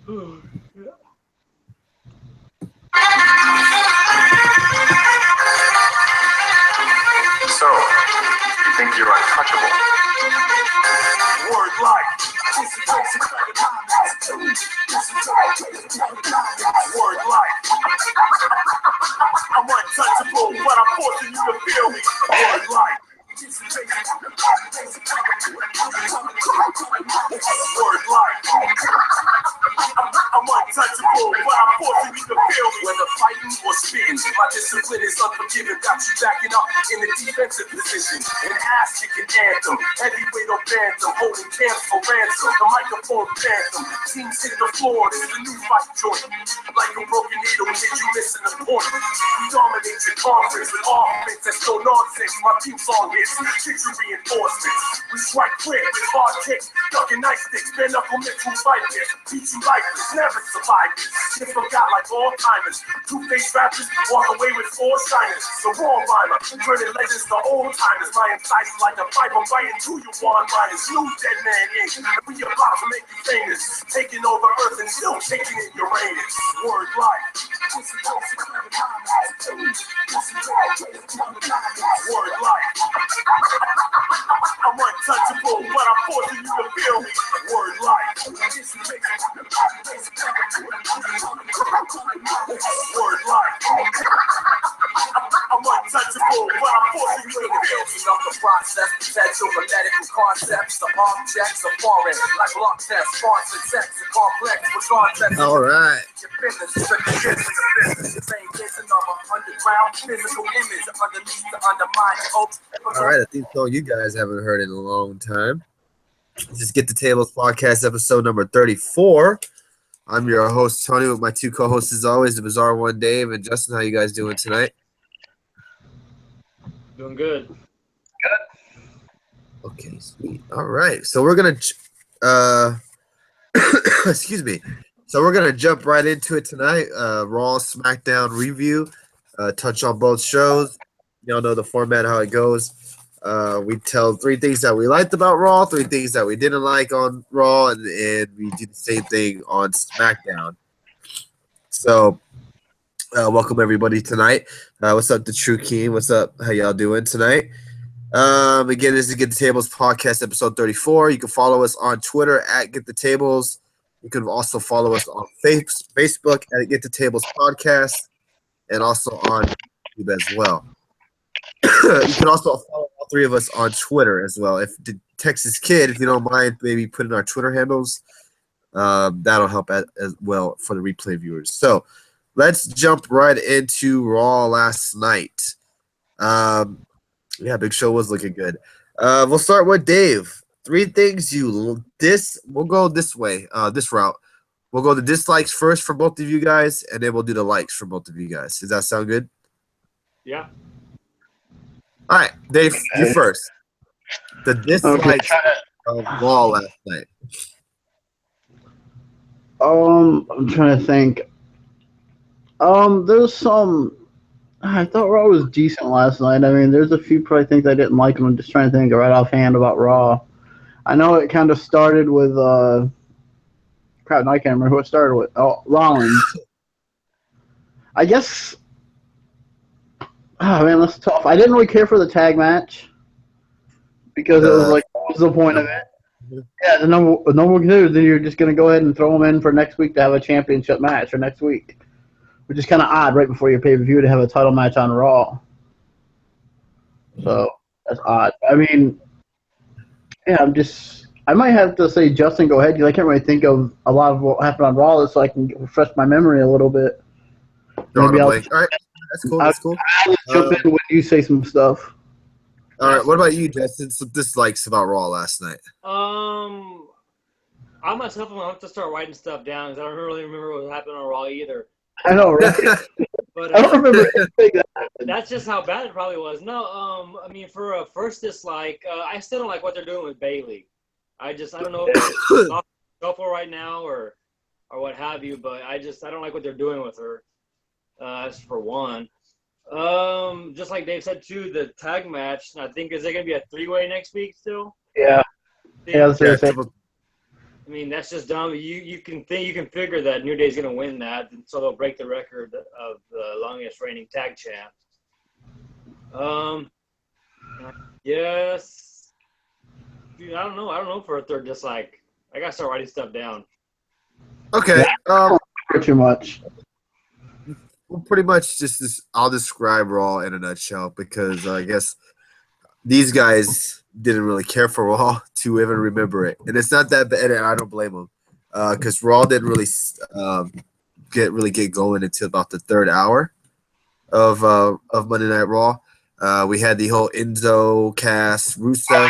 So, you think you're untouchable? Word life. Word life. I'm untouchable, but I'm forcing you to feel me. Word life. Word life. I'm untouchable, but I'm forcing you to feel me. Whether fighting or spitting, my discipline is unforgiving. Got you backing up in a defensive position. An ass-kicking anthem, heavyweight or phantom, holding camps for ransom. The microphone phantom, teams hit the floor. This is the new fight joint. Like a broken needle, hit you missing the point. We dominate your conference with offense. That's no nonsense. My team song hits, get you reinforcements. We strike quick with hard kicks, ducking nice sticks, bare knuckle mental fighters. Beat you lifeless, never survive this. Shit forgot like all timers. Two-faced rappers walk away with four shiners. The raw rhymer, turning legends to old timers. My insights like a fiber biting to you one-liners. New Dead Man Inc. We about to make you famous. Taking over Earth and still taking it Uranus. Word life. Word life. I'm untouchable, but I'm forcing you to feel me. Word life. Word life. I'm untouchable, but I'm forcing you to feel me. Of the process, potential phonetical concepts, the objects are foreign, like block tests, fonts and text, and complex with context. All right. All right, I think so. You guys haven't heard in a long time. Just Get the Tables podcast, episode number 34. I'm your host, Tony, with my two co-hosts as always, the Bizarre One, Dave, and Justin. How you guys doing tonight? Doing good. Okay, sweet. All right, so we're gonna excuse me. So we're gonna jump right into it tonight. Raw, SmackDown review. Touch on both shows. Y'all know the format, how it goes. We tell 3 things that we liked about Raw, 3 things that we didn't like on Raw, and we do the same thing on SmackDown. So, welcome everybody tonight. What's up, the True King? What's up? How y'all doing tonight? Again, this is Get the Tables podcast, episode 34. You can follow us on Twitter at Get the Tables. You can also follow us on Facebook at Get the Tables podcast, and also on YouTube as well. You can also follow all 3 of us on Twitter as well. If the Texas Kid, if you don't mind, maybe put in our Twitter handles. That'll help as well for the replay viewers. So let's jump right into Raw last night. Yeah, Big Show was looking good. We'll start with Dave. 3 things you we'll go this way, this route. We'll go the dislikes first for both of you guys, and then we'll do the likes for both of you guys. Does that sound good? Yeah. All right, Dave, you first. The dislikes of Raw last night. I'm trying to think. There's some. I thought Raw was decent last night. I mean, there's a few probably things I didn't like, and I'm just trying to think right offhand about Raw. I know it kind of started with crap. I can't remember who it started with. Oh, Rollins. I guess. Oh man, that's tough. I didn't really care for the tag match because it was like, what was the point of it? Yeah, the normal dude, then you're just gonna go ahead and throw them in for next week to have a championship match for next week, which is kind of odd right before your pay-per-view to have a title match on Raw. So that's odd. I mean, yeah, I might have to say Justin, go ahead, because I can't really think of a lot of what happened on Raw, so I can refresh my memory a little bit. Maybe all right, that's cool. That's cool. I'll jump in when you say some stuff. All right, what about you, Justin? Some dislikes about Raw last night. I myself am gonna have to start writing stuff down because I don't really remember what happened on Raw either. I know, right? But I don't remember anything that happened. That's just how bad it probably was. No, I mean, for a first dislike, I still don't like what they're doing with Bayley. I don't know if it's off shuffle right now or what have you, but I don't like what they're doing with her. That's for one. Just like Dave said too, the tag match. I think is it gonna be a 3-way next week still? Yeah. Yeah, that's what I said. I mean, that's just dumb. You can figure that New Day's gonna win that, and so they'll break the record of the longest reigning tag champs. Yes. Dude, I don't know for a third. Just like I gotta start writing stuff down. Okay. Too much. Well, pretty much I'll describe Raw in a nutshell because I guess these guys didn't really care for Raw to even remember it, and it's not that bad, and I don't blame them because Raw didn't really get going until about the third hour of Monday Night Raw. We had the whole Enzo, Cass, Rusev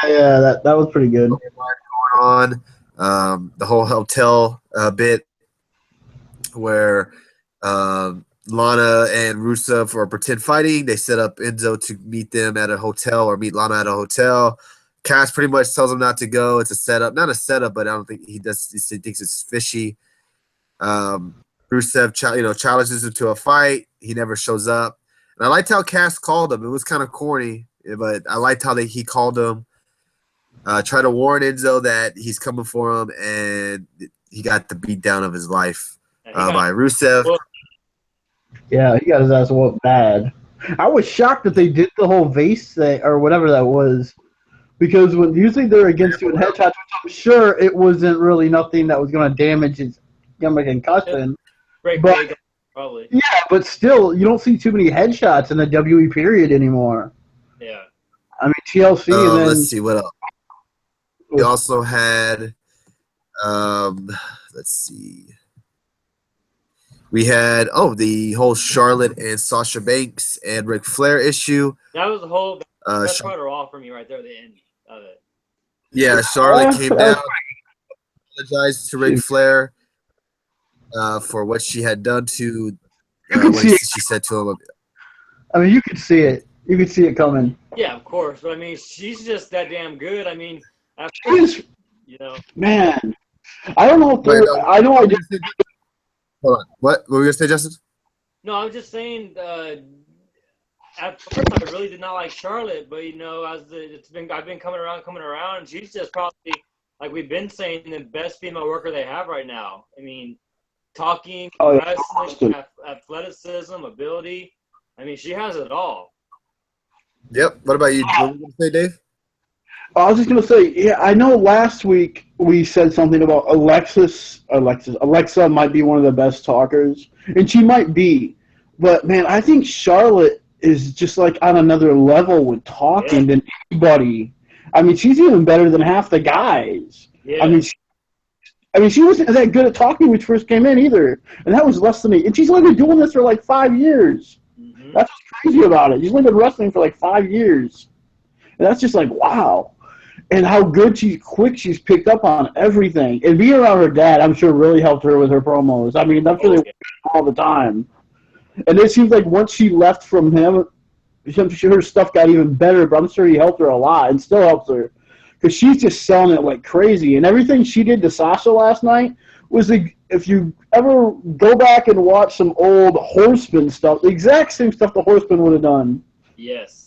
Yeah, that was pretty good. on the whole hotel bit where Lana and Rusev are pretend fighting. They set up Enzo to meet them at a hotel or meet Lana at a hotel. Cass pretty much tells him not to go. It's a setup. Not a setup, but I don't think he does. He thinks it's fishy. Rusev challenges him to a fight. He never shows up. And I liked how Cass called him. It was kind of corny, but I liked how he called him. Try to warn Enzo that he's coming for him, and he got the beat down of his life by Rusev. Well, Yeah, he got his ass whooped bad. I was shocked that they did the whole vase thing or whatever that was, because when usually they're against doing headshots, which I'm sure it wasn't really nothing that was going to damage his concussion. break But- leg, probably. Yeah, but still, you don't see too many headshots in the WE period anymore. Yeah. I mean, TLC and then Let's see what else. We also had, let's see. We had the whole Charlotte and Sasha Banks and Ric Flair issue. That was the whole. That's Char- part of Raw for me right there at the end of it. yeah, Charlotte came down, apologized to Ric Flair for what she had done to what she said to him. I mean, you could see it. You could see it coming. Yeah, of course. But I mean, she's just that damn good. I mean, She is, man. I don't know if Wait, they're. I know I did. Hold on. What were you gonna say, Justin? No, I was just saying. At first, I really did not like Charlotte, but I've been coming around, and she's just probably, like we've been saying, the best female worker they have right now. I mean, talking, wrestling, athleticism, ability. I mean, she has it all. Yep. What about you? What were you gonna say, Dave? I was just gonna say, yeah, I know last week we said something about Alexa might be one of the best talkers, and she might be, but man, I think Charlotte is just like on another level with talking than anybody. I mean, she's even better than half the guys. Yeah. I mean, she wasn't that good at talking when she first came in either, and that was less than and she's only been doing this for like 5 years. Mm-hmm. That's what's crazy about it. She's only been wrestling for like 5 years, and that's just like wow. And how good she's picked up on everything. And being around her dad, I'm sure, really helped her with her promos. I mean, that's really all the time. And it seems like once she left from him, her stuff got even better, but I'm sure he helped her a lot and still helps her. Because she's just selling it like crazy. And everything she did to Sasha last night was, if you ever go back and watch some old Horseman stuff, the exact same stuff the Horseman would have done. Yes.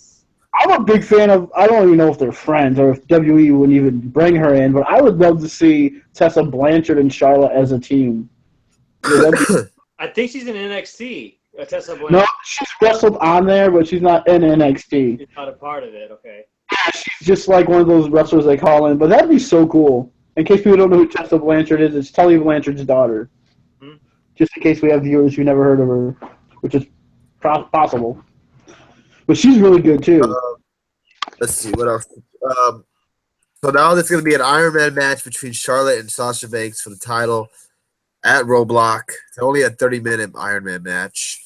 I'm a big fan of, I don't even know if they're friends or if WWE would even bring her in, but I would love to see Tessa Blanchard and Charlotte as a team. I think she's in NXT. Tessa Blanchard. No, she's wrestled on there, but she's not in NXT. She's not a part of it, okay. She's just like one of those wrestlers they call in, but that'd be so cool. In case people don't know who Tessa Blanchard is, it's Tully Blanchard's daughter. Hmm. Just in case we have viewers who never heard of her, which is possible. But she's really good, too. Let's see what else. So now there's going to be an Iron Man match between Charlotte and Sasha Banks for the title at Roadblock. It's only a 30-minute Iron Man match.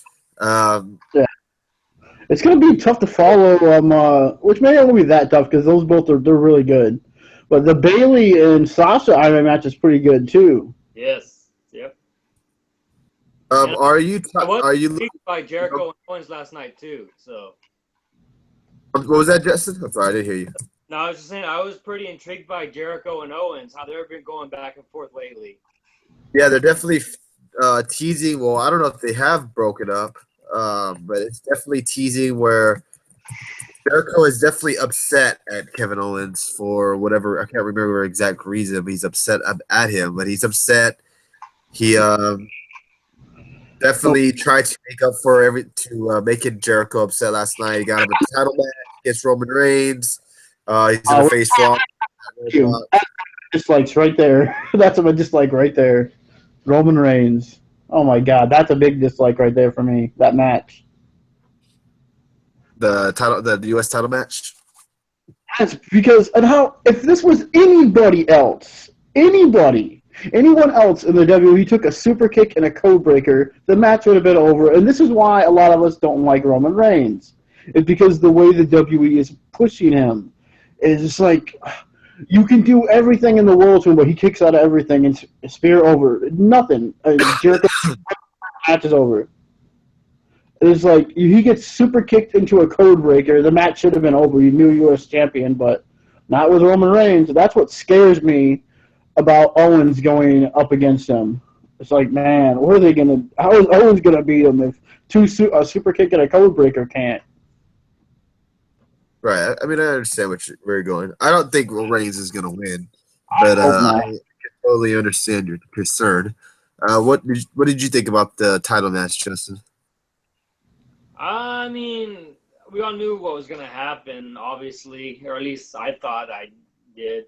It's going to be tough to follow, which may not be that tough because those both they're really good. But the Bayley and Sasha Iron Man match is pretty good, too. Yes. Yep. Are you intrigued by Jericho and Owens last night, too, so. What was that, Justin? I'm sorry, I didn't hear you. No, I was just saying I was pretty intrigued by Jericho and Owens, how they've been going back and forth lately. Yeah, they're definitely teasing. Well, I don't know if they have broken up, but it's definitely teasing where Jericho is definitely upset at Kevin Owens for whatever, I can't remember exact reason, but he's upset at him. But he's upset. He definitely tried to make up for making Jericho upset last night. He got him a title match against Roman Reigns. He's in the face Raw. Dislikes right there. That's what I dislike right there. Roman Reigns. Oh my God, that's a big dislike right there for me. That match. The U.S. title match. That's because if this was anybody else, anyone else in the WWE took a super kick and a code breaker, the match would have been over. And this is why a lot of us don't like Roman Reigns. It's because the way the WWE is pushing him is just like, you can do everything in the world to him, but he kicks out of everything and spear over. Nothing. Jericho match is over. It's like he gets super kicked into a code breaker. The match should have been over. You knew U.S. champion, but not with Roman Reigns. That's what scares me about Owens going up against him. It's like, man, how is Owens gonna beat him if a super kick and a code breaker can't? Right. I mean, I understand where you're going. I don't think Reigns is going to win, but I can totally understand your concern. What did you think about the title match, Justin? I mean, we all knew what was going to happen, obviously, or at least I thought I did.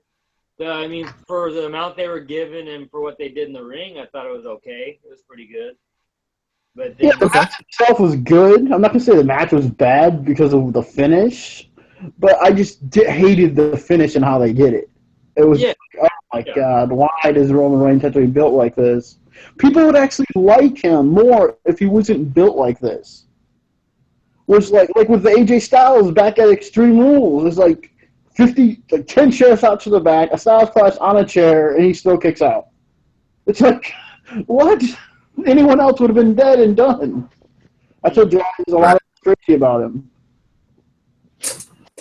I mean, for the amount they were given and for what they did in the ring, I thought it was okay. It was pretty good. But then, the match itself was good. I'm not going to say the match was bad because of the finish. But I just hated the finish and how they did it. It was, oh my God, why does Roman Reigns have to be built like this? People would actually like him more if he wasn't built like this. Was like with the AJ Styles back at Extreme Rules, it's like 10 chairs out to the back, a Styles Clash on a chair, and he still kicks out. It's like, what? Anyone else would have been dead and done. That's what drives a lot of crazy about him.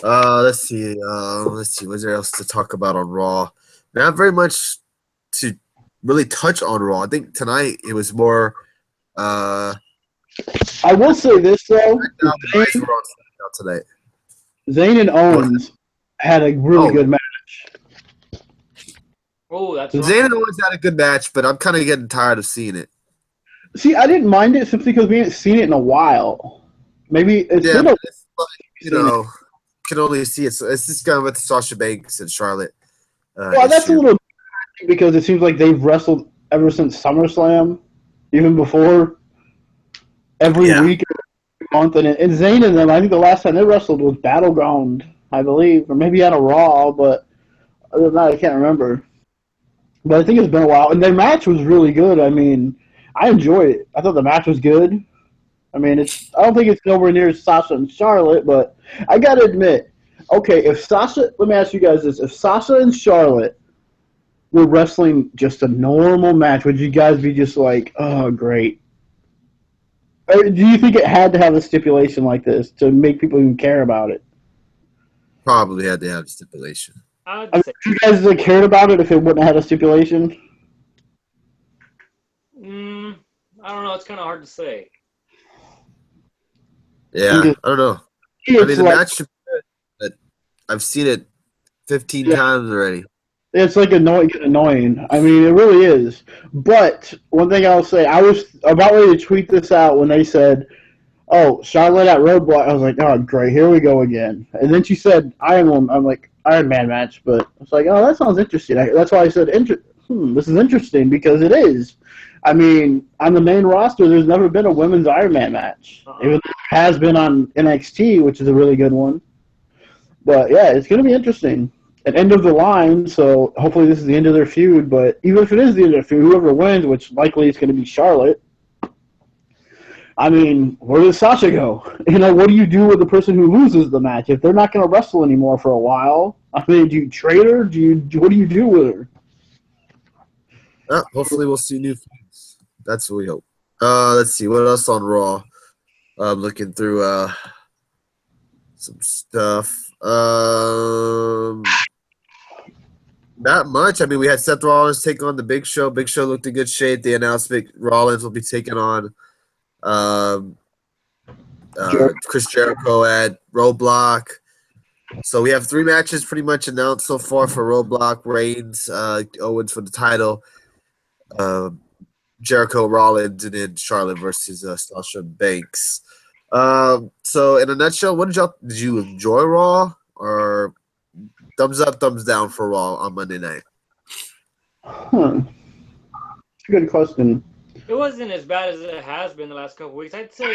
Let's see. What's there else to talk about on Raw? Not very much to really touch on Raw. I think tonight it was more. I will say this though. Zayn and Owens had a really good match. Oh, that's Zayn and Owens had a good match, but I'm kind of getting tired of seeing it. See, I didn't mind it simply because we haven't seen it in a while. Maybe it's been a can only see it. So it's just kind of with Sasha Banks and Charlotte. Well, that's a little because it seems like they've wrestled ever since SummerSlam, even before. Every week, every month, and Zayn and them. I think the last time they wrestled was Battleground, I believe, or maybe at a Raw, but other than that, I can't remember. But I think it's been a while, and their match was really good. I mean, I enjoyed it. I thought the match was good. I mean, I don't think it's nowhere near Sasha and Charlotte, but I gotta admit, okay, let me ask you guys this: if Sasha and Charlotte were wrestling just a normal match, would you guys be just like, oh, great? Or do you think it had to have a stipulation like this to make people even care about it? Probably had to have a stipulation. Would you guys have cared about it if it wouldn't have had a stipulation? I don't know. It's kind of hard to say. Yeah, I don't know. I mean, the match should be good, but I've seen it 15 times already. It's like annoying. I mean, it really is. But one thing I'll say, I was about ready to tweet this out when they said, oh, Charlotte at Roadblock. I was like, oh, great, here we go again. And then she said Iron Man match. But I was like, oh, that sounds interesting. That's why I said, this is interesting because it is. I mean, on the main roster, there's never been a women's Iron Man match. Even though it has been on NXT, which is a really good one. But, yeah, it's going to be interesting. An end of the line, so hopefully this is the end of their feud. But even if it is the end of their feud, whoever wins, which likely is going to be Charlotte, I mean, where does Sasha go? You know, what do you do with the person who loses the match? If they're not going to wrestle anymore for a while, I mean, do you trade her? What do you do with her? Hopefully we'll see new feuds. That's what we hope. Let's see. What else on Raw? I'm looking through some stuff. Not much. I mean, we had Seth Rollins take on the Big Show. Big Show looked in good shape. They announced Rollins will be taking on Chris Jericho at Roadblock. So we have 3 matches pretty much announced so far for Roadblock: Reigns, Owens for the title, Jericho, Rollins, and then Charlotte versus Sasha Banks. So in a nutshell, did you enjoy Raw, or thumbs up, thumbs down for Raw on Monday night? It's a good question. It wasn't as bad as it has been the last couple weeks. I'd say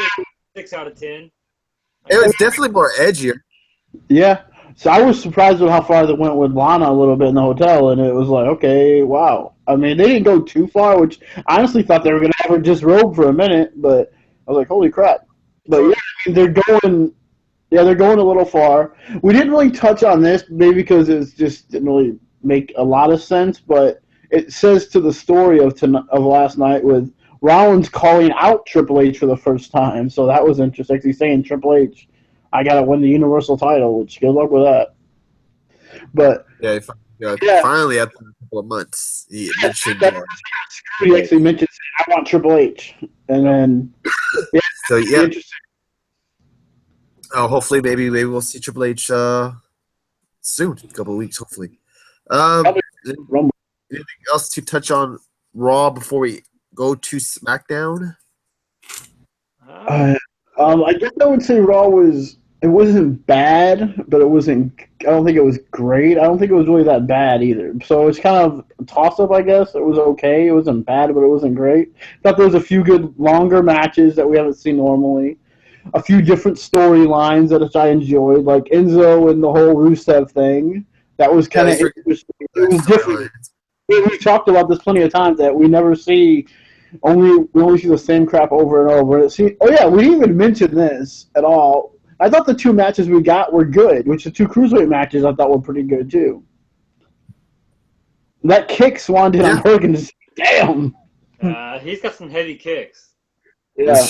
6 out of 10. It was definitely more edgier. Yeah. So I was surprised with how far they went with Lana a little bit in the hotel, and it was like, okay, wow. I mean, they didn't go too far, which I honestly thought they were going to have her disrobe for a minute, but I was like, holy crap. But yeah, I mean, they're going a little far. We didn't really touch on this, maybe because it just didn't really make a lot of sense, but it says to the story of last night with Rollins calling out Triple H for the first time, so that was interesting. He's saying, Triple H, I got to win the Universal title, which good luck with that. But finally, after a couple of months, he mentioned. He actually mentioned, I want Triple H. And then, yeah. So, yeah. Hopefully, maybe we'll see Triple H soon, a couple of weeks, hopefully. Anything else to touch on Raw before we go to SmackDown? I guess I would say Raw wasn't bad, but I don't think it was great. I don't think it was really that bad either. So it's kind of a toss-up, I guess. It was okay. It wasn't bad, but it wasn't great. Thought there was a few good longer matches that we haven't seen normally. A few different storylines that I enjoyed, like Enzo and the whole Rusev thing. That was kind of interesting. It was different. We talked about this plenty of times that we never see. We only see the same crap over and over. We didn't even mention this at all. I thought the 2 matches we got were good, which the 2 cruiserweight matches I thought were pretty good too. That kick Swan did on Perkins, damn. He's got some heavy kicks. Yeah,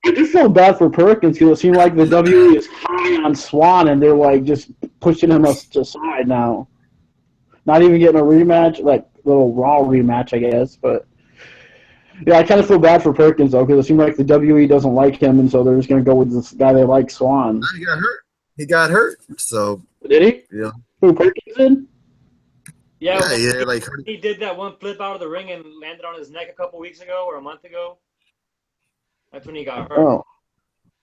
I do feel bad for Perkins because it seemed like the WWE is high on Swan and they're like just pushing him aside now. Not even getting a rematch, like little Raw rematch, I guess. But yeah, I kind of feel bad for Perkins though because it seems like the WWE doesn't like him, and so they're just gonna go with this guy they like, Swan. He got hurt. So did he? Yeah. Who, Perkins did? Yeah, like he did that one flip out of the ring and landed on his neck a couple weeks ago or a month ago. That's when he got hurt. Oh.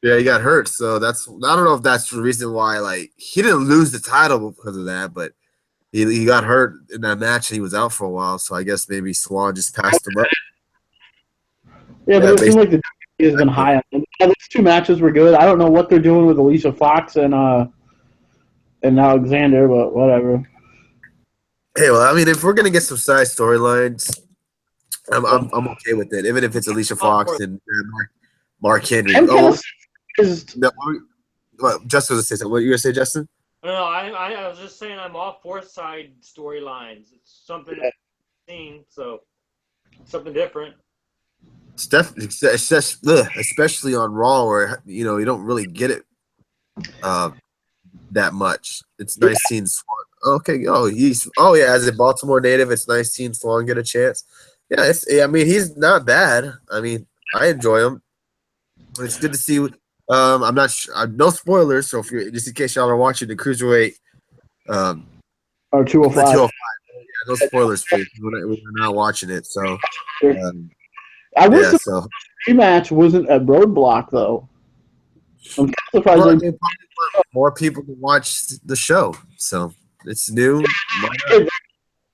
Yeah, he got hurt. So I don't know if that's the reason why. He didn't lose the title because of that, but he got hurt in that match and he was out for a while. So I guess maybe Swan just passed him up. Yeah, but it seems like the WWE has been high on him. Those 2 matches were good. I don't know what they're doing with Alicia Fox and Alexander, but whatever. Hey, well, I mean, if we're gonna get some side storylines, I'm okay with it, even if it's Alicia Fox and Mark Henry. Justin was gonna say something. What you gonna say, Justin? No, I was just saying I'm all for side storylines. It's something I've seen, so something different. Especially on Raw, where you don't really get it that much. It's nice seeing Swan. Okay, as a Baltimore native, it's nice seeing Swan get a chance. Yeah, I mean, he's not bad. I mean, I enjoy him. It's good to see. I'm not sure. No spoilers. So just in case y'all are watching the cruiserweight, or 205. 205. Yeah, no spoilers, please. We're not watching it. So, I wish the rematch wasn't at Roadblock though. I'm surprised more people can watch the show. So it's new.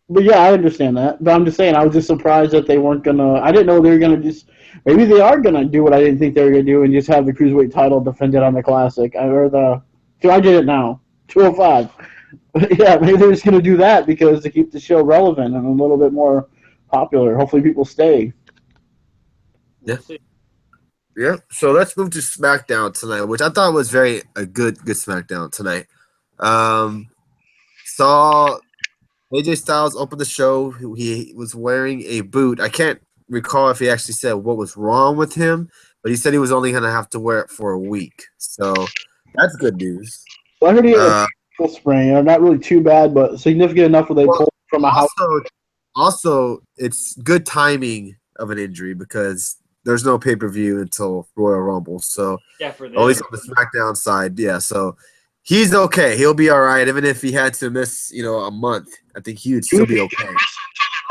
But yeah, I understand that. But I'm just saying, I was just surprised that they weren't gonna. I didn't know they were gonna just. Maybe they are gonna do what I didn't think they were gonna do and just have the cruiserweight title defended on the Classic. I did it now. 205. Yeah, maybe they're just gonna do that because to keep the show relevant and a little bit more popular. Hopefully, people stay. Yeah. Yeah. So let's move to SmackDown tonight, which I thought was a good SmackDown tonight. Saw AJ Styles open the show. He was wearing a boot. I can't recall if he actually said what was wrong with him, but he said he was only going to have to wear it for a week. So that's good news. Well, I heard he had a ankle sprain. Not really too bad, but significant enough where they pulled from a house. Also, it's good timing of an injury because there's no pay-per-view until Royal Rumble. So yeah, for at least on the SmackDown side, yeah. So He's okay. He'll be all right, even if he had to miss, a month. I think he would still be okay.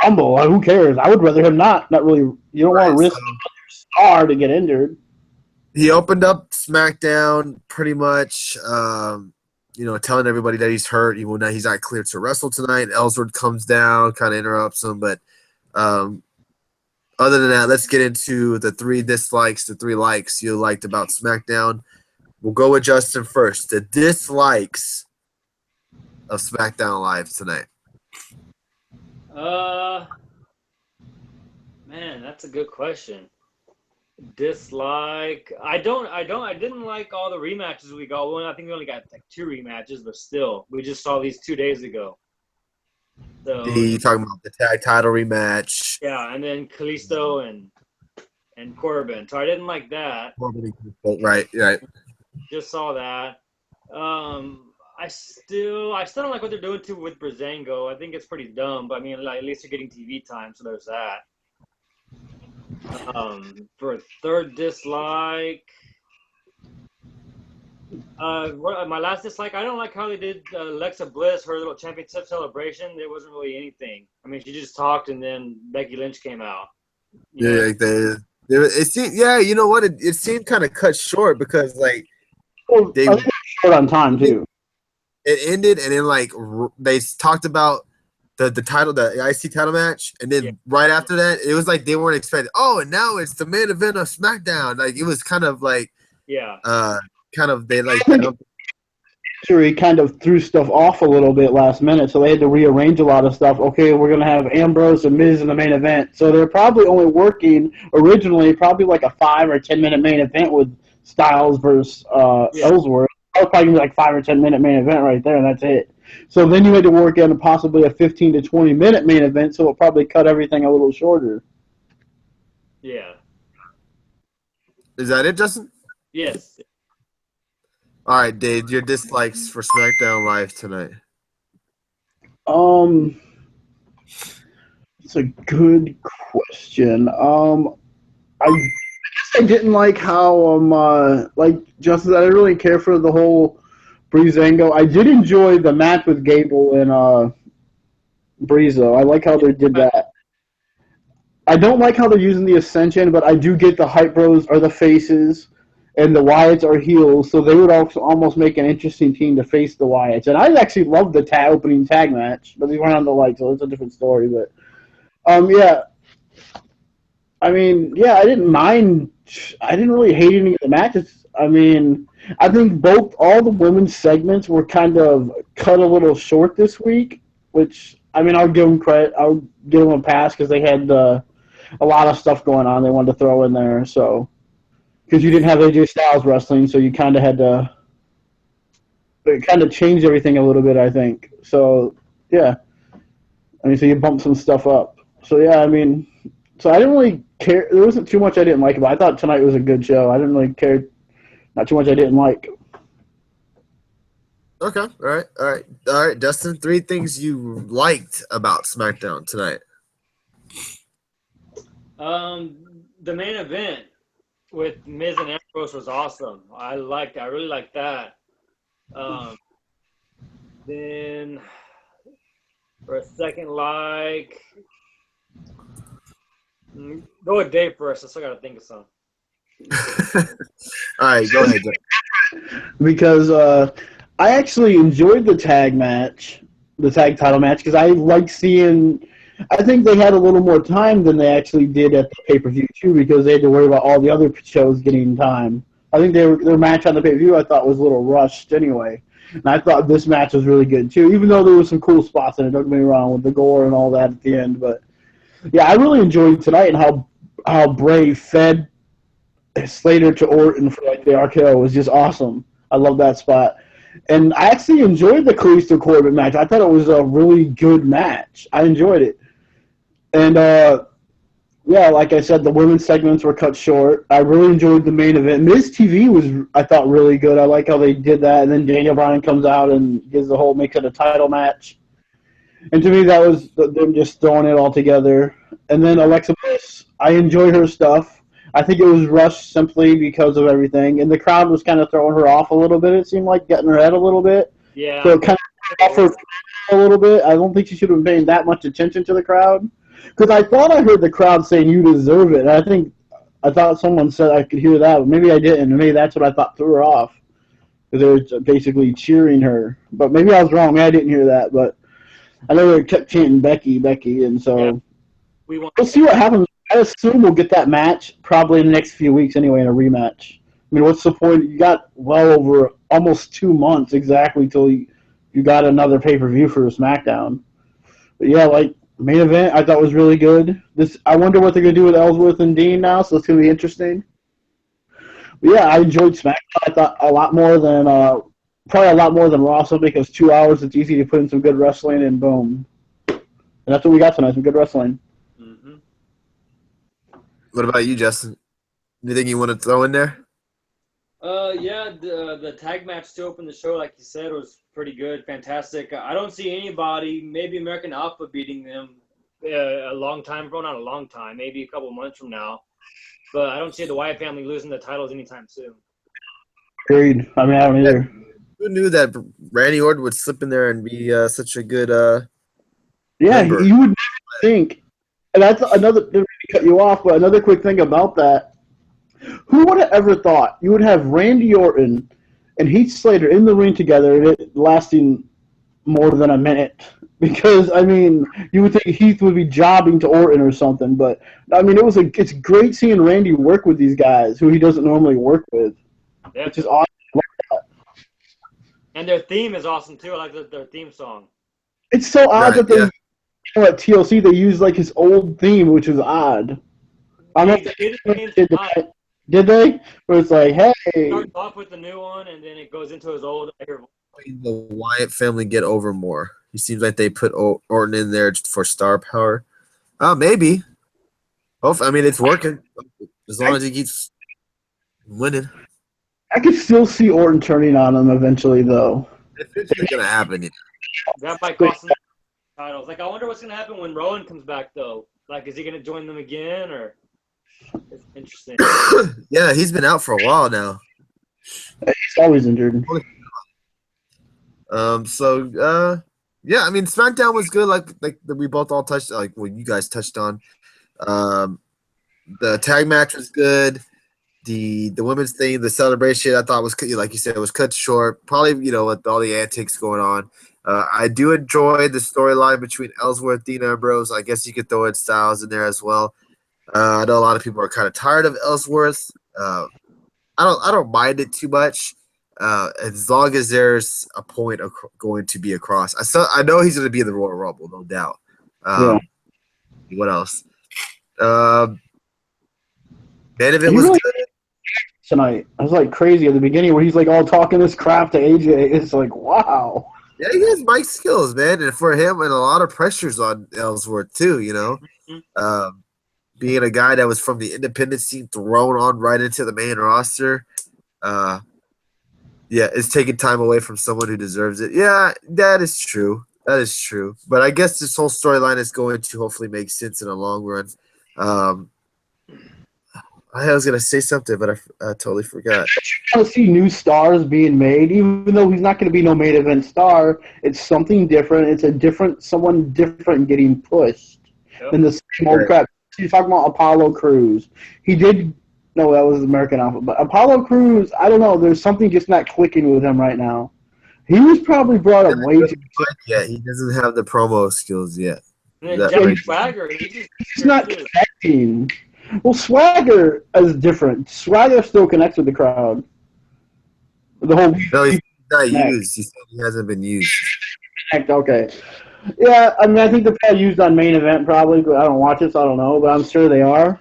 Rumble, who cares? I would rather him not. Not really. You don't want to risk a star to get injured. He opened up SmackDown pretty much, telling everybody that he's hurt, even though he's not cleared to wrestle tonight. Ellsworth comes down, kind of interrupts him, but other than that, let's get into the 3 dislikes, the 3 likes you liked about SmackDown. We'll go with Justin first. The dislikes of SmackDown Live tonight. Man, that's a good question. Dislike. I didn't like all the rematches we got. Well, I think we only got like 2 rematches, but still, we just saw these 2 days ago. So You talking about the tag title rematch? Yeah, and then Kalisto and Corbin. So I didn't like that. Right. Just saw that. I still don't like what they're doing with Breezango. I think it's pretty dumb, but I mean, like, at least they're getting TV time, so there's that. For a 3rd dislike, my last dislike, I don't like how they did Alexa Bliss, her little championship celebration. There wasn't really anything. I mean, she just talked, and then Becky Lynch came out. It seemed, you know what? It seemed kind of cut short because, like, they were short on time too. It ended, and then they talked about the title, the IC title match, and then right after that, it was like they weren't expecting. Oh, and now it's the main event of SmackDown. Like, it was kind of like, they like. He kind of threw stuff off a little bit last minute, so they had to rearrange a lot of stuff. Okay, we're gonna have Ambrose and Miz in the main event, so they're probably only working originally probably like a 5 or 10 minute main event with Styles versus Ellsworth. That was probably gonna be like 5 or 10 minute main event right there, and that's it. So then you had to work in possibly a 15 to 20 minute main event, so it'll probably cut everything a little shorter. Yeah. Is that it, Justin? Yes. All right, Dave, your dislikes for SmackDown Live tonight. It's a good question. I guess I didn't like how like Justin, I didn't really care for the whole Breezango. I did enjoy the match with Gable and Breezo. I like how they did that. I don't like how they're using the Ascension, but I do get the Hype Bros are the faces and the Wyatts are heels, so they would also almost make an interesting team to face the Wyatts. And I actually loved the opening tag match, but they weren't on the light, so it's a different story. But yeah. I mean, yeah, I didn't mind. I didn't really hate any of the matches. I mean, I think all the women's segments were kind of cut a little short this week, which, I mean, I'll give them credit. I'll give them a pass because they had a lot of stuff going on they wanted to throw in there. So, because you didn't have AJ Styles wrestling, so you kind of had to change everything a little bit, I think. So, yeah. I mean, so you bumped some stuff up. So, yeah, I mean, so I didn't really care. There wasn't too much I didn't like about it. I thought tonight was a good show. I didn't really care. Not too much I didn't like. Okay. All right, Dustin, 3 things you liked about SmackDown tonight. The main event with Miz and Ambrose was awesome. I really liked that. Then for a second go with Dave first. I still gotta think of some. All right, go ahead. Because I actually enjoyed the tag title match, because I like seeing. I think they had a little more time than they actually did at the pay-per-view too, because they had to worry about all the other shows getting time. I think their match on the pay-per-view I thought was a little rushed anyway, and I thought this match was really good too, even though there was some cool spots in it. Don't get me wrong, with the gore and all that at the end, but yeah, I really enjoyed tonight, and how Bray fed Slater to Orton for like the RKO was just awesome. I love that spot. And I actually enjoyed the Kalisto Corbin match. I thought it was a really good match. I enjoyed it. And, yeah, like I said, the women's segments were cut short. I really enjoyed the main event. Miz TV was, I thought, really good. I like how they did that. And then Daniel Bryan comes out and makes it a title match. And to me, that was them just throwing it all together. And then Alexa Bliss, I enjoyed her stuff. I think it was rushed simply because of everything, and the crowd was kind of throwing her off a little bit. It seemed like getting her head a little bit, Yeah. so it kind of off her a little bit. I don't think she should have been paying that much attention to the crowd, because I thought I heard the crowd saying "You deserve it." And I thought someone said I could hear that, but maybe I didn't. And maybe that's what I thought threw her off, because they were basically cheering her. But maybe I was wrong. Maybe I didn't hear that, but I know they kept chanting Becky, Becky, and so. Yeah. We'll see what happens. I assume we'll get that match probably in the next few weeks anyway in a rematch. I mean, what's the point? You got well over almost 2 months exactly till you got another pay-per-view for SmackDown. But yeah, like, main event I thought was really good. I wonder what they're going to do with Ellsworth and Dean now, so it's going to be interesting. But yeah, I enjoyed SmackDown. I thought a lot more than probably a lot more than Raw, simply because 2 hours it's easy to put in some good wrestling and boom. And that's what we got tonight, some good wrestling. What about you, Justin? Anything you want to throw in there? Yeah, the tag match to open the show, like you said, was pretty good, fantastic. I don't see anybody, maybe American Alpha beating them a long time, well, not a long time, maybe a couple months from now. But I don't see the Wyatt family losing the titles anytime soon. Agreed. I mean, I don't either. Who knew that Randy Orton would slip in there and be such a good Yeah, member? you would never think. And that's another, didn't mean to cut you off, but another quick thing about that. Who would have ever thought you would have Randy Orton and Heath Slater in the ring together and it lasting more than a minute? Because, I mean, you would think Heath would be jobbing to Orton or something, but, I mean, it's great seeing Randy work with these guys who he doesn't normally work with, Yeah. which is awesome. And their theme is awesome, too. I like their theme song. It's so odd Right, that they, yeah. at TLC, they used, like, his old theme, which is odd. I don't know if they did they? Where it's like, hey. Starts off with the new one, and then it goes into his old. The Wyatt family get over more. He seems like they put Orton in there for star power. Maybe. I mean, it's working as long as he keeps winning. I could still see Orton turning on him eventually, though. It's gonna happen. That might cost them titles. Like, I wonder what's gonna happen when Rowan comes back, though. Like, is he gonna join them again, or? It's interesting. Yeah, he's been out for a while now. He's always injured. Yeah, I mean, SmackDown was good. Like we both all touched. Like what you guys touched on. The tag match was good. The women's thing, the celebration, I thought was, like you said, it was cut short. Probably, with all the antics going on. I do enjoy the storyline between Ellsworth, Dean Ambrose. I guess you could throw in Styles in there as well. I know a lot of people are kind of tired of Ellsworth. I don't mind it too much, as long as there's a point going to be across. I know he's going to be in the Royal Rumble, no doubt. What else? Man, if it was really good tonight, I was like crazy at the beginning where he's like all talking this crap to AJ. It's like, wow. Yeah, he has mic skills, man, and for him, and a lot of pressures on Ellsworth too. Being a guy that was from the independent scene thrown on right into the main roster, it's taking time away from someone who deserves it. Yeah, that is true. That is true. But I guess this whole storyline is going to hopefully make sense in the long run. I was going to say something, but I totally forgot. I want to see new stars being made, even though he's not going to be no main event star. It's something different. It's someone different getting pushed than the same old crap. You're talking about Apollo Crews. No, that was American Alpha. But Apollo Crews, I don't know. There's something just not clicking with him right now. He was probably brought up way too quick. Yeah, he doesn't have the promo skills yet. And then Jack Swagger, he's not connecting. Well, Swagger is different. Swagger still connects with the crowd. No, he's not used. He said he hasn't been used. Okay. Yeah, I mean, I think they're probably used on main event probably, but I don't watch it, so I don't know, but I'm sure they are.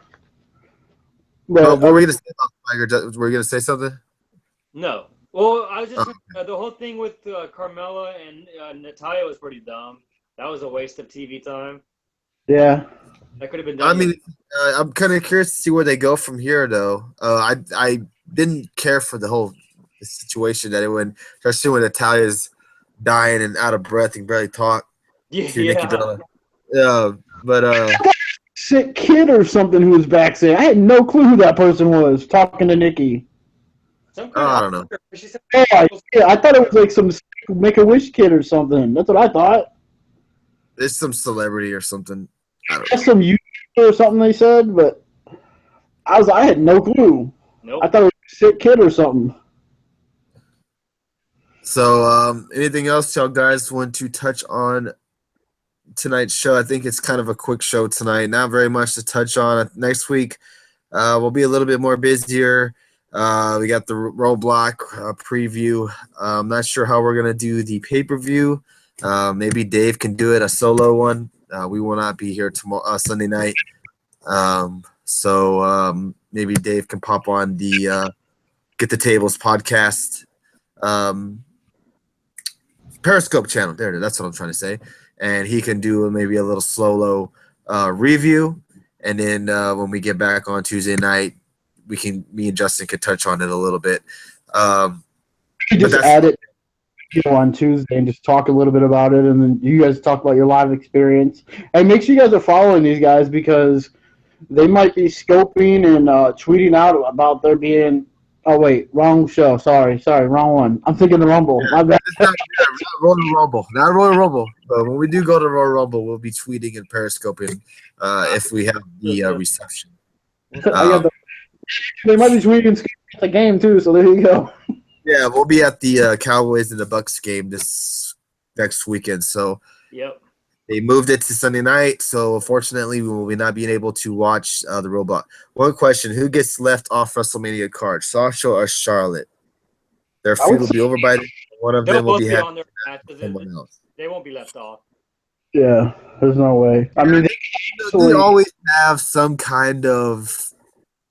But, what were we going to say about Swagger? Were you going to say something? No. Well, I was just the whole thing with Carmella and Natalya was pretty dumb. That was a waste of TV time. Yeah. That could have been done. I mean, I'm kind of curious to see where they go from here, though. I didn't care for the whole situation that it went, especially when Natalya's dying and out of breath and barely talk. Yeah. But sick kid or something who was back saying. I had no clue who that person was talking to Nikki. Some Oh, I don't know. She said, Yeah, I thought it was like some Make-A-Wish kid or something. That's what I thought. It's some celebrity or something. I don't know. That's some YouTuber or something they said, but I had no clue. nope. I thought it was a sick kid or something. So, anything else y'all guys want to touch on tonight's show? I think it's kind of a quick show tonight. Not very much to touch on. Next week, we'll be a little bit more busier. We got the Roadblock preview. I'm not sure how we're gonna do the pay-per-view. Maybe Dave can do it, a solo one. We will not be here tomorrow, Sunday night. So maybe Dave can pop on the Get the Tables podcast Periscope channel. There it is. That's what I'm trying to say. And he can do maybe a little solo review. And then when we get back on Tuesday night, me and Justin could touch on it a little bit. You just add it on Tuesday and just talk a little bit about it, and then you guys talk about your live experience. And make sure you guys are following these guys because they might be scoping and tweeting out about there being. Oh wait, wrong show. Sorry, wrong one. I'm thinking the Rumble. My bad. Not Royal Rumble. Not Royal Rumble. But when we do go to Royal Rumble, we'll be tweeting and periscoping if we have the reception. They might be tweeting at the game too. So there you go. Yeah, we'll be at the Cowboys and the Bucks game this next weekend. So Yep. they moved it to Sunday night. So unfortunately, we will be not being able to watch the Robot. One question: who gets left off WrestleMania card, Sasha or Charlotte? Their feud will be over by then. One of They'll them will both be be having on their matches. someone else. They won't be left off. Yeah, there's no way. I mean, They always have some kind of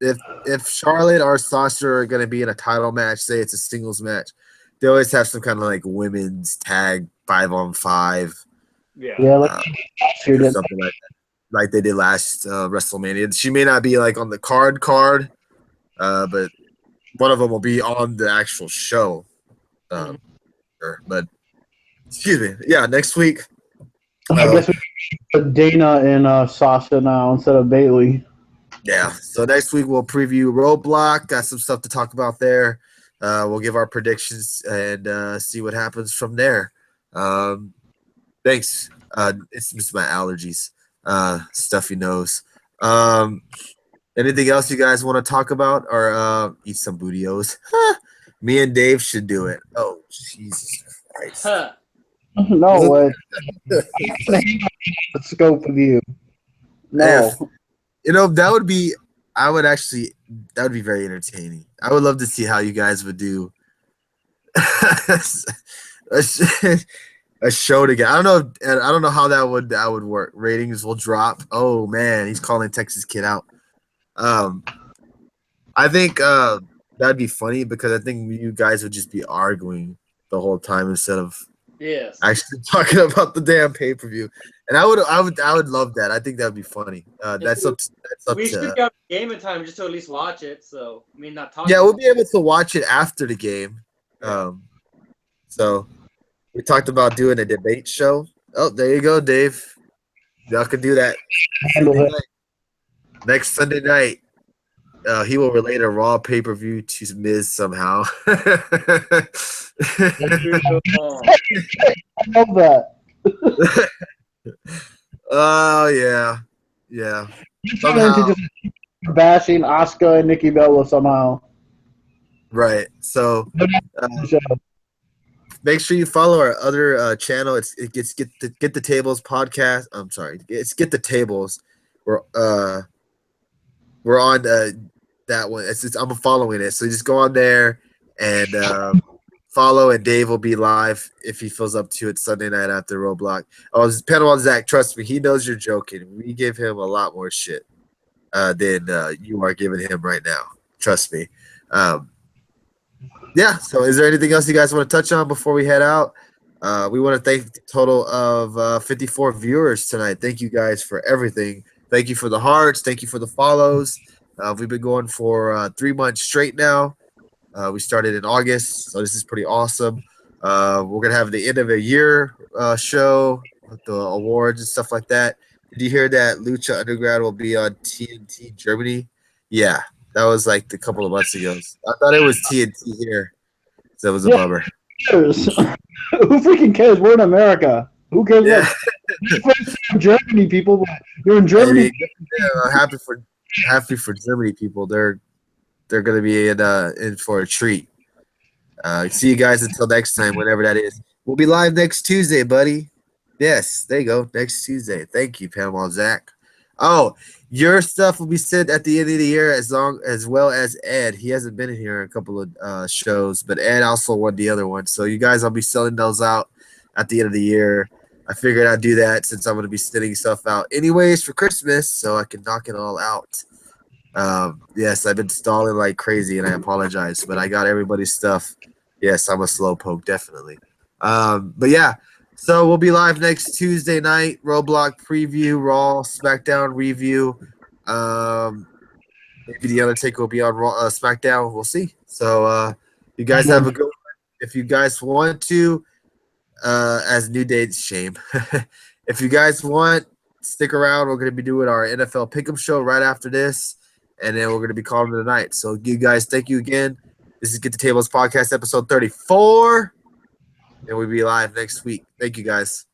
if Charlotte or Sasha are going to be in a title match, say it's a singles match, they always have some kind of like women's tag 5-on-5. Yeah. like Or something like that, like they did last WrestleMania. She may not be like on the card, but one of them will be on the actual show. But excuse me, yeah, next week. I guess we put Dana and Sasha now instead of Bailey. Yeah, so next week we'll preview Roadblock. Got some stuff to talk about there. We'll give our predictions and see what happens from there. Thanks. It's just my allergies. Stuffy nose. Anything else you guys want to talk about or eat some bootios? Me and Dave should do it. Oh, Jesus Christ. Huh. No way. The scope of you. No. That would be very entertaining. I would love to see how you guys would do a show together. I don't know how that would work. Ratings will drop. Oh man, he's calling Texas Kid out. I think that'd be funny because I think you guys would just be arguing the whole time instead of actually talking about the damn pay-per-view. And I would love that. I think that would be funny. That's up We should get game in time just to at least watch it. So I mean, not talking. Yeah, we'll be able to watch it after the game. So we talked about doing a debate show. Oh, there you go, Dave. Y'all can do that. Next Sunday night. He will relate a Raw pay-per-view to Miz somehow. I love that. Oh yeah. Somehow. Bashing Asuka and Nikki Bella somehow. Right. So make sure you follow our other channel. It's Get the Tables podcast. I'm sorry. It's Get the Tables. We're on that one. I'm following it. So just go on there and follow, and Dave will be live if he feels up to it Sunday night after Roadblock. Oh, Panama Zach, trust me, he knows you're joking. We give him a lot more shit than you are giving him right now. Trust me. Yeah, so is there anything else you guys want to touch on before we head out? We want to thank the total of 54 viewers tonight. Thank you guys for everything. Thank you for the hearts. Thank you for the follows. We've been going for 3 months straight now. We started in August, so this is pretty awesome. We're going to have the end of a year show with the awards and stuff like that. Did you hear that Lucha Underground will be on TNT Germany? Yeah, that was like a couple of months ago. I thought it was TNT here. So that was a Yeah. bummer. Who freaking cares? We're in America. Who cares Yeah, about Germany, people? But you're in I Germany. mean, happy for Germany people. They're gonna be in for a treat. See you guys until next time, whenever that is. We'll be live next Tuesday, buddy. Yes, there you go. Next Tuesday. Thank you, Panama Zach. Oh, your stuff will be sent at the end of the year as well as Ed. He hasn't been in here a couple of shows, but Ed also won the other one. So you guys, I'll be selling those out at the end of the year. I figured I'd do that since I'm going to be sending stuff out anyways for Christmas, so I can knock it all out. Yes, I've been stalling like crazy, and I apologize, but I got everybody's stuff. Yes, I'm a slowpoke, definitely. But yeah, so we'll be live next Tuesday night. Roadblock preview, Raw, SmackDown review. Maybe the Undertaker will be on Raw, SmackDown. We'll see. So you guys have a good one. If you guys want to, as New Day, shame. If you guys want, stick around. We're going to be doing our NFL Pick'em show right after this, and then we're going to be calling it a night. So you guys, thank you again. This is Get the Tables Podcast, episode 34. And we'll be live next week. Thank you, guys.